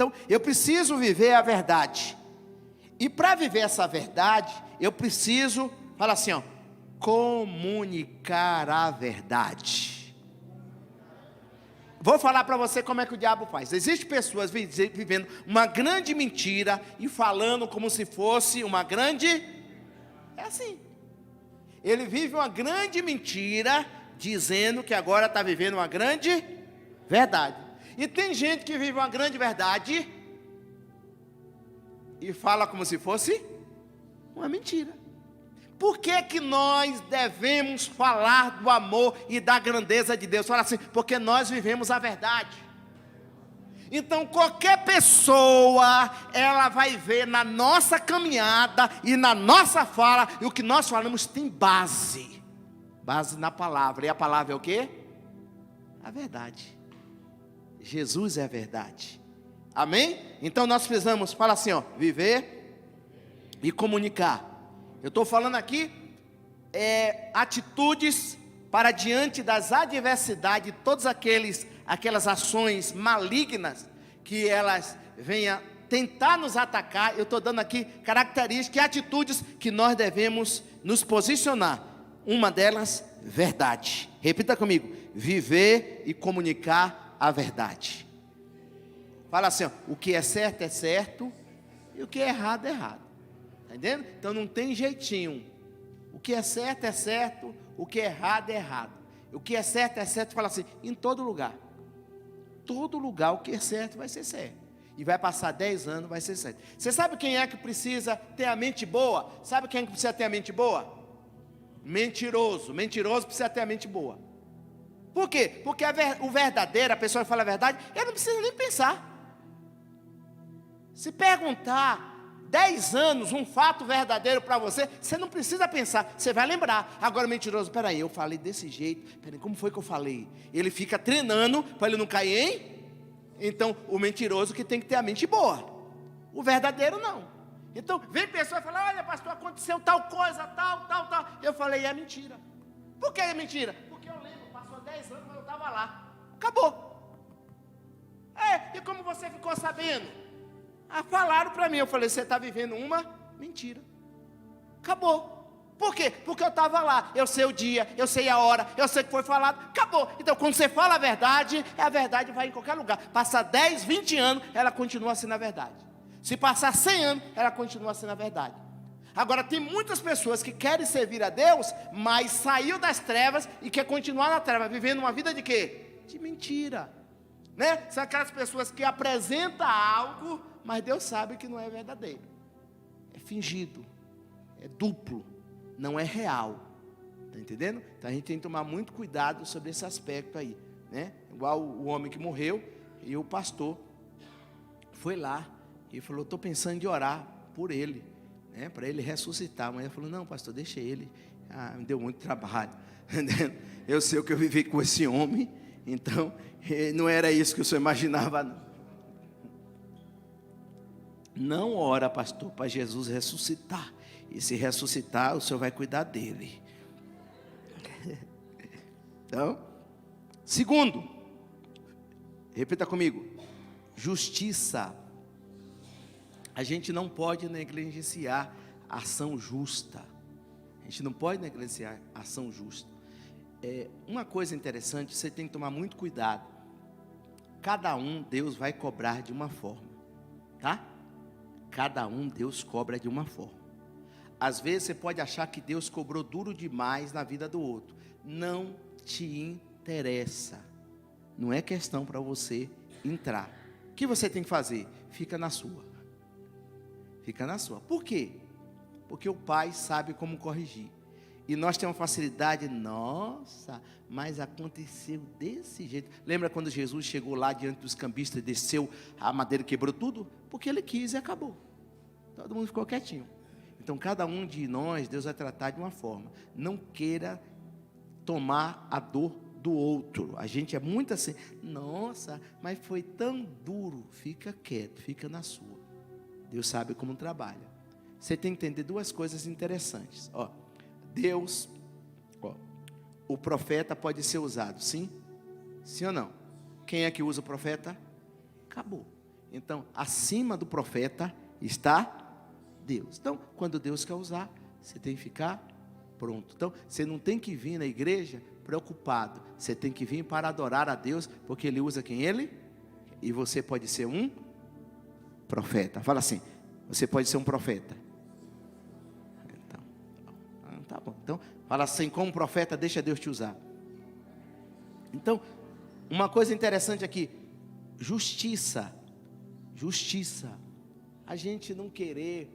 Então, eu preciso viver a verdade. E para viver essa verdade, eu preciso, fala assim, ó, comunicar a verdade. Vou falar para você como é que o diabo faz. Existem pessoas vivendo uma grande mentira e falando como se fosse uma grande... É assim. Ele vive uma grande mentira, dizendo que agora está vivendo uma grande verdade. E tem gente que vive uma grande verdade e fala como se fosse uma mentira. Por que nós devemos falar do amor e da grandeza de Deus? Fala assim, porque nós vivemos a verdade. Então qualquer pessoa, ela vai ver na nossa caminhada e na nossa fala, e o que nós falamos tem base na palavra. E a palavra é o quê? A verdade. Jesus é a verdade. Amém? Então nós precisamos, fala assim, ó, viver e comunicar. Eu estou falando aqui, atitudes para diante das adversidades, todas aquelas ações malignas, que elas venham tentar nos atacar. Eu estou dando aqui características e atitudes que nós devemos nos posicionar. Uma delas, verdade. Repita comigo, viver e comunicar a verdade. Fala assim, ó, o que é certo e o que é errado, está entendendo? Então não tem jeitinho. O que é certo, o que é errado. O que é certo, fala assim, em todo lugar. Todo lugar o que é certo vai ser certo. E vai passar 10 anos, vai ser certo. Você sabe quem é que precisa ter a mente boa? Sabe quem é que precisa ter a mente boa? Mentiroso precisa ter a mente boa. Por quê? Porque o verdadeiro, a pessoa que fala a verdade, ele não precisa nem pensar. Se perguntar 10 anos um fato verdadeiro para você, você não precisa pensar, você vai lembrar. Agora o mentiroso, peraí, eu falei desse jeito, peraí, como foi que eu falei? Ele fica treinando para ele não cair em... Então o mentiroso que tem que ter a mente boa, o verdadeiro não. Então vem pessoa e fala, olha pastor, aconteceu tal coisa, tal. Eu falei, é mentira. Por que é mentira? Porque eu lembro, passou 10 anos, mas eu estava lá. Acabou. E como você ficou sabendo? Falaram para mim, eu falei, você está vivendo uma mentira. Acabou. Por quê? Porque eu estava lá, eu sei o dia, eu sei a hora, eu sei o que foi falado, acabou. Então quando você fala a verdade vai em qualquer lugar. Passar 10, 20 anos, ela continua sendo a verdade. Se passar 100 anos, ela continua sendo a verdade. Agora tem muitas pessoas que querem servir a Deus, mas saiu das trevas e quer continuar na treva, vivendo uma vida de quê? De mentira, né? São aquelas pessoas que apresentam algo, mas Deus sabe que não é verdadeiro, é fingido, é duplo, não é real, está entendendo? Então a gente tem que tomar muito cuidado sobre esse aspecto aí, né? Igual o homem que morreu, e o pastor foi lá e falou, estou pensando em orar por ele, né? Para ele ressuscitar. Mas ele falou, não pastor, deixa ele, me deu muito trabalho, entendeu? Eu sei o que eu vivi com esse homem, então não era isso que o senhor imaginava, não. Não ora, pastor, para Jesus ressuscitar. E se ressuscitar, o senhor vai cuidar dele. Então, segundo, repita comigo, justiça. A gente não pode negligenciar a ação justa. A gente não pode negligenciar a ação justa. Uma coisa interessante, você tem que tomar muito cuidado. Cada um, Deus vai cobrar de uma forma, tá? Cada um Deus cobra de uma forma. Às vezes você pode achar que Deus cobrou duro demais na vida do outro. Não te interessa. Não é questão para você entrar. O que você tem que fazer? Fica na sua. Fica na sua. Por quê? Porque o Pai sabe como corrigir. E nós temos facilidade, nossa, mas aconteceu desse jeito. Lembra quando Jesus chegou lá diante dos cambistas, desceu a madeira, quebrou tudo? Porque ele quis e acabou. Todo mundo ficou quietinho. Então cada um de nós, Deus vai tratar de uma forma. Não queira tomar a dor do outro. A gente é muito assim, nossa, mas foi tão duro. Fica quieto, fica na sua. Deus sabe como trabalha. Você tem que entender duas coisas interessantes. Deus, o profeta pode ser usado, sim? Sim ou não? Quem é que usa o profeta? Acabou. Então, acima do profeta está Deus. Então, quando Deus quer usar, você tem que ficar pronto. Então, você não tem que vir na igreja preocupado. Você tem que vir para adorar a Deus, porque Ele usa quem Ele. E você pode ser um profeta. Fala assim, você pode ser um profeta. Então, tá bom. Então, fala assim, como profeta, deixa Deus te usar. Então, uma coisa interessante aqui, justiça. Justiça. A gente não querer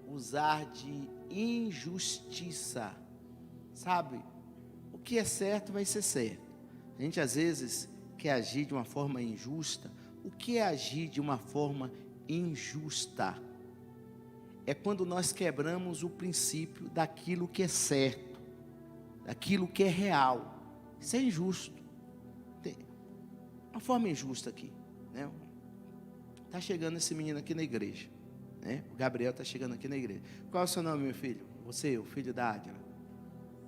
usar de injustiça, sabe? O que é certo vai ser certo. A gente às vezes quer agir de uma forma injusta. O que é agir de uma forma injusta? É quando nós quebramos o princípio daquilo que é certo, daquilo que é real. Isso é injusto. Tem uma forma injusta aqui, né? Está chegando esse menino aqui na igreja, né? O Gabriel está chegando aqui na igreja. Qual é o seu nome, meu filho? Você, o filho da Ádila.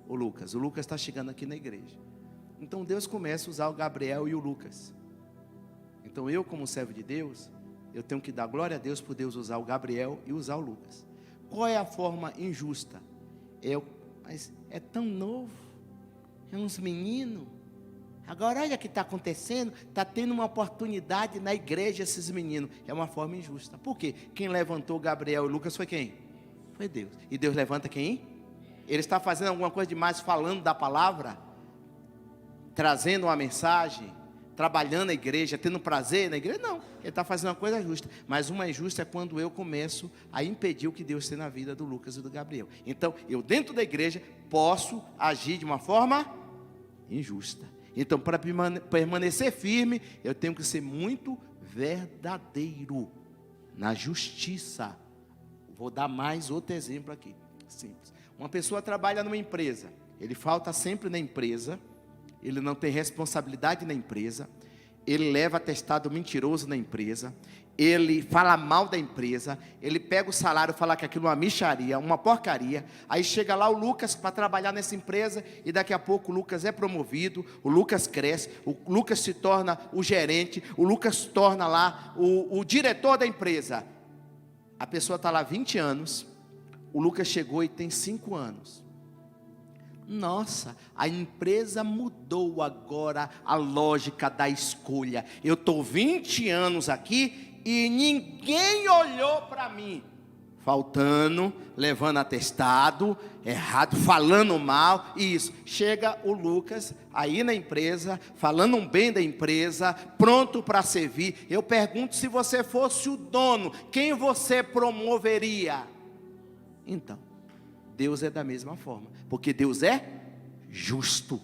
O Lucas. O Lucas está chegando aqui na igreja. Então Deus começa a usar o Gabriel e o Lucas. Então eu, como servo de Deus, eu tenho que dar glória a Deus por Deus usar o Gabriel e usar o Lucas. Qual é a forma injusta? Mas é tão novo, é uns meninos. Agora olha o que está acontecendo, está tendo uma oportunidade na igreja esses meninos. É uma forma injusta. Por quê? Quem levantou Gabriel e Lucas foi quem? Foi Deus. E Deus levanta quem? Ele está fazendo alguma coisa demais, falando da palavra, trazendo uma mensagem, trabalhando na igreja, tendo prazer na igreja? Não, ele está fazendo uma coisa justa. Mas uma injusta é quando eu começo a impedir o que Deus tem na vida do Lucas e do Gabriel. Então, eu dentro da igreja posso agir de uma forma injusta. Então, para permanecer firme, eu tenho que ser muito verdadeiro na justiça. Vou dar mais outro exemplo aqui, simples. Uma pessoa trabalha numa empresa, ele falta sempre na empresa, ele não tem responsabilidade na empresa, ele leva atestado mentiroso na empresa, ele fala mal da empresa, ele pega o salário e fala que aquilo é uma mixaria, uma porcaria. Aí chega lá o Lucas para trabalhar nessa empresa e daqui a pouco o Lucas é promovido, o Lucas cresce, o Lucas se torna o gerente, o Lucas se torna lá o diretor da empresa. A pessoa está lá 20 anos, o Lucas chegou e tem 5 anos. Nossa, a empresa mudou agora a lógica da escolha. Eu estou 20 anos aqui e ninguém olhou para mim. Faltando, levando atestado, errado, falando mal, isso. Chega o Lucas aí na empresa, falando um bem da empresa, pronto para servir. Eu pergunto, se você fosse o dono, quem você promoveria? Então, Deus é da mesma forma, porque Deus é justo.